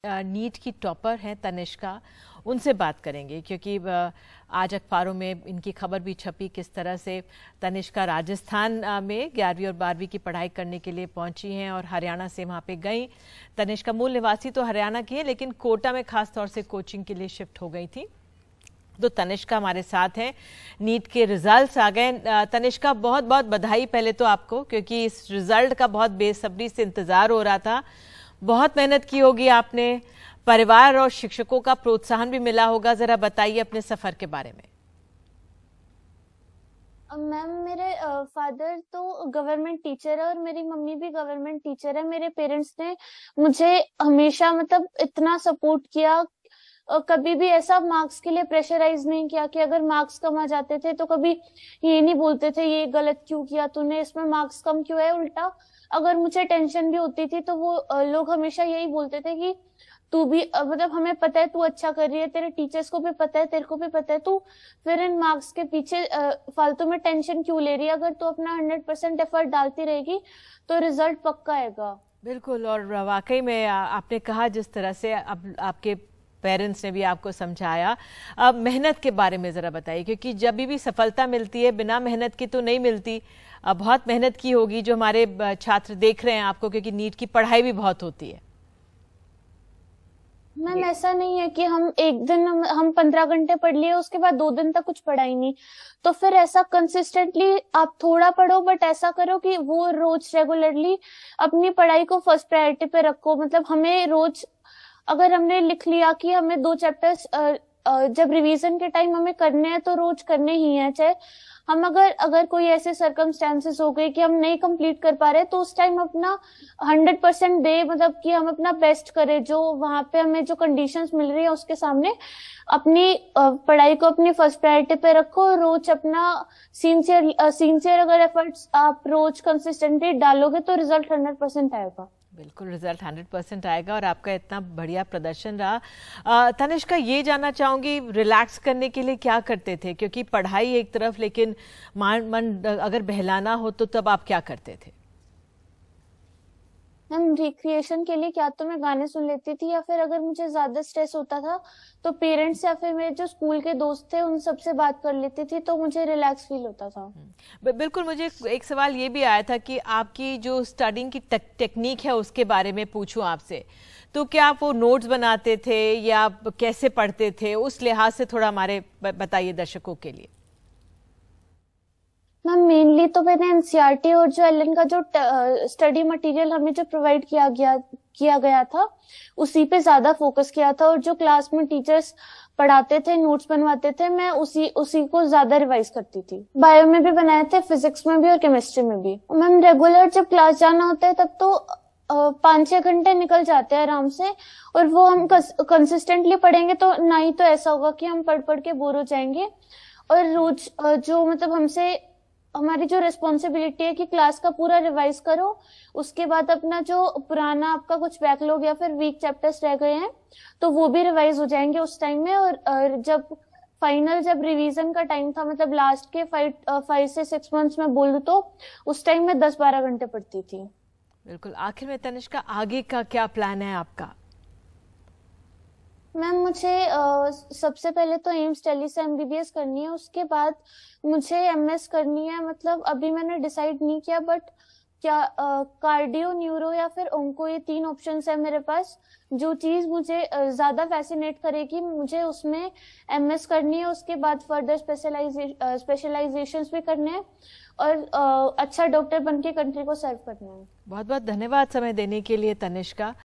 NEET की topper हैं तनिष्का, उनसे बात करेंगे क्योंकि आज अखबारों में इनकी खबर भी छपी किस तरह से तनिष्का राजस्थान में 11वीं और 12वीं की पढ़ाई करने के लिए पहुंची हैं और हरियाणा से वहां पे गई। तनिष्का मूल निवासी तो हरियाणा की है लेकिन कोटा में खास तौर से कोचिंग के लिए शिफ्ट हो गई थी। तो तनिष्का हमारे साथ हैं। नीट के रिजल्ट्स आ गए। तनिष्का, बहुत बहुत बधाई पहले तो आपको, क्योंकि इस रिजल्ट का बहुत बेसब्री से इंतजार हो रहा था। बहुत मेहनत की होगी आपने, परिवार और शिक्षकों का प्रोत्साहन भी मिला होगा। जरा बताइए अपने सफर के बारे में। मैम, मेरे फादर तो गवर्नमेंट टीचर है और मेरी मम्मी भी गवर्नमेंट टीचर है। मेरे पेरेंट्स ने मुझे हमेशा मतलब इतना सपोर्ट किया, कभी भी ऐसा मार्क्स के लिए प्रेशराइज नहीं किया कि अगर मार्क्स कम आ जाते थे तो कभी ये नहीं बोलते थे ये गलत क्यों किया तूने, इसमें मार्क्स कम क्यों है। उल्टा अगर मुझे टेंशन भी होती थी तो वो लोग हमेशा यही बोलते थे कि तू भी मतलब हमें पता है तू अच्छा कर रही है, तेरे टीचर्स को भी पता है, तेरे को भी पता है, तू फिर इन मार्क्स के पीछे फालतू में टेंशन क्यों ले रही है। अगर तू अपना 100% एफर्ट डालती रहेगी तो रिजल्ट पक्का आएगा। बिल्कुल, और वाकई में आपने कहा जिस तरह से अब आपके पेरेंट्स ने भी आपको समझाया। अब मेहनत के बारे में ज़रा बताइए, क्योंकि जब भी सफलता मिलती है बिना मेहनत की तो नहीं मिलती। बहुत मेहनत की होगी जो हमारे छात्र देख रहे हैं आपको, क्योंकि नीट की पढ़ाई भी बहुत होती है। मैम, ऐसा नहीं है कि हम एक दिन हम 15 घंटे पढ़ लिए उसके बाद 2 दिन तक कुछ पढ़ा ही नहीं। तो फिर ऐसा कंसिस्टेंटली आप थोड़ा पढ़ो, बट ऐसा करो कि वो रोज रेगुलरली अपनी पढ़ाई को फर्स्ट प्रायोरिटी पे रखो। मतलब हमें रोज, अगर हमने लिख लिया कि हमें 2 चैप्टर्स जब रिवीजन के टाइम हमें करने हैं तो रोज करने ही हैं। चाहे हम अगर कोई ऐसे सर्कमस्टेंसेस हो गए कि हम नहीं कंप्लीट कर पा रहे तो उस टाइम अपना 100% दे, मतलब कि हम अपना बेस्ट करें। जो वहां पे हमें जो कंडीशंस मिल रही है उसके सामने अपनी पढ़ाई को अपनी फर्स्ट प्रायोरिटी पे रखो। रोज अपना सिंसियर अगर एफर्ट्स आप रोज कंसिस्टेंटली डालोगे तो रिजल्ट 100% आएगा। बिल्कुल, रिजल्ट 100% आएगा और आपका इतना बढ़िया प्रदर्शन रहा। तनिष्का, ये जानना चाहूंगी रिलैक्स करने के लिए क्या करते थे, क्योंकि पढ़ाई एक तरफ लेकिन मन अगर बहलाना हो तो तब आप क्या करते थे? मैम, रिक्रिएशन के लिए क्या तो मैं गाने सुन लेती थी, या फिर अगर मुझे ज्यादा स्ट्रेस होता था तो पेरेंट्स या फिर मेरे जो स्कूल के दोस्त थे उन सबसे बात कर लेती थी, तो मुझे रिलैक्स फील होता था। बिल्कुल, मुझे एक सवाल ये भी आया था कि आपकी जो स्टडिंग की टेक्निक है उसके बारे में पूछूं आपसे। तो क्या आप वो नोट्स बनाते थे या कैसे पढ़ते थे, उस लिहाज से थोड़ा हमारे बताइए दर्शकों के लिए। मैम, मेनली तो मैंने एनसीईआरटी और जो एलन का जो स्टडी मटेरियल हमें जो प्रोवाइड किया गया था उसी पे ज्यादा फोकस किया था, और जो क्लास में टीचर्स पढ़ाते थे, नोट्स बनवाते थे, मैं उसी को ज्यादा रिवाइज करती थी। बायो में भी बनाए थे, फिजिक्स में भी और केमिस्ट्री में भी। मैम, रेगुलर जब क्लास जाना होता है तब तो 5-6 घंटे निकल जाते हैं आराम से, और वो हम कंसिस्टेंटली पढ़ेंगे तो ना ही तो ऐसा होगा कि हम पढ़ पढ़ के बोर हो जाएंगे। और रोज जो मतलब हमारी जो रिस्पॉन्सिबिलिटी है कि क्लास का पूरा रिवाइज करो, उसके बाद अपना जो पुराना आपका कुछ बैकलॉग या फिर वीक चैप्टर्स रह गए हैं तो वो भी रिवाइज हो जाएंगे उस टाइम में। और जब रिवीजन का टाइम था, मतलब लास्ट के 5 से 6 मंथ्स में बोलूं तो उस टाइम में 10-12 घंटे पढ़ती थी। बिल्कुल, आखिर में तनिष्का, आगे का क्या प्लान है आपका? मैम, मुझे सबसे पहले तो एम्स दिल्ली से एमबीबीएस करनी है, उसके बाद मुझे एमएस करनी है। मतलब अभी मैंने डिसाइड नहीं किया, बट क्या कार्डियो, न्यूरो या फिर ओंको, ये 3 ऑप्शंस है मेरे पास। जो चीज मुझे ज्यादा फैसिनेट करेगी मुझे उसमें एमएस करनी है। उसके बाद फर्दर स्पेशलाइजेशंस भी करने हैं और अच्छा डॉक्टर बन के कंट्री को सर्व करना है। बहुत बहुत धन्यवाद समय देने के लिए तनिष्का।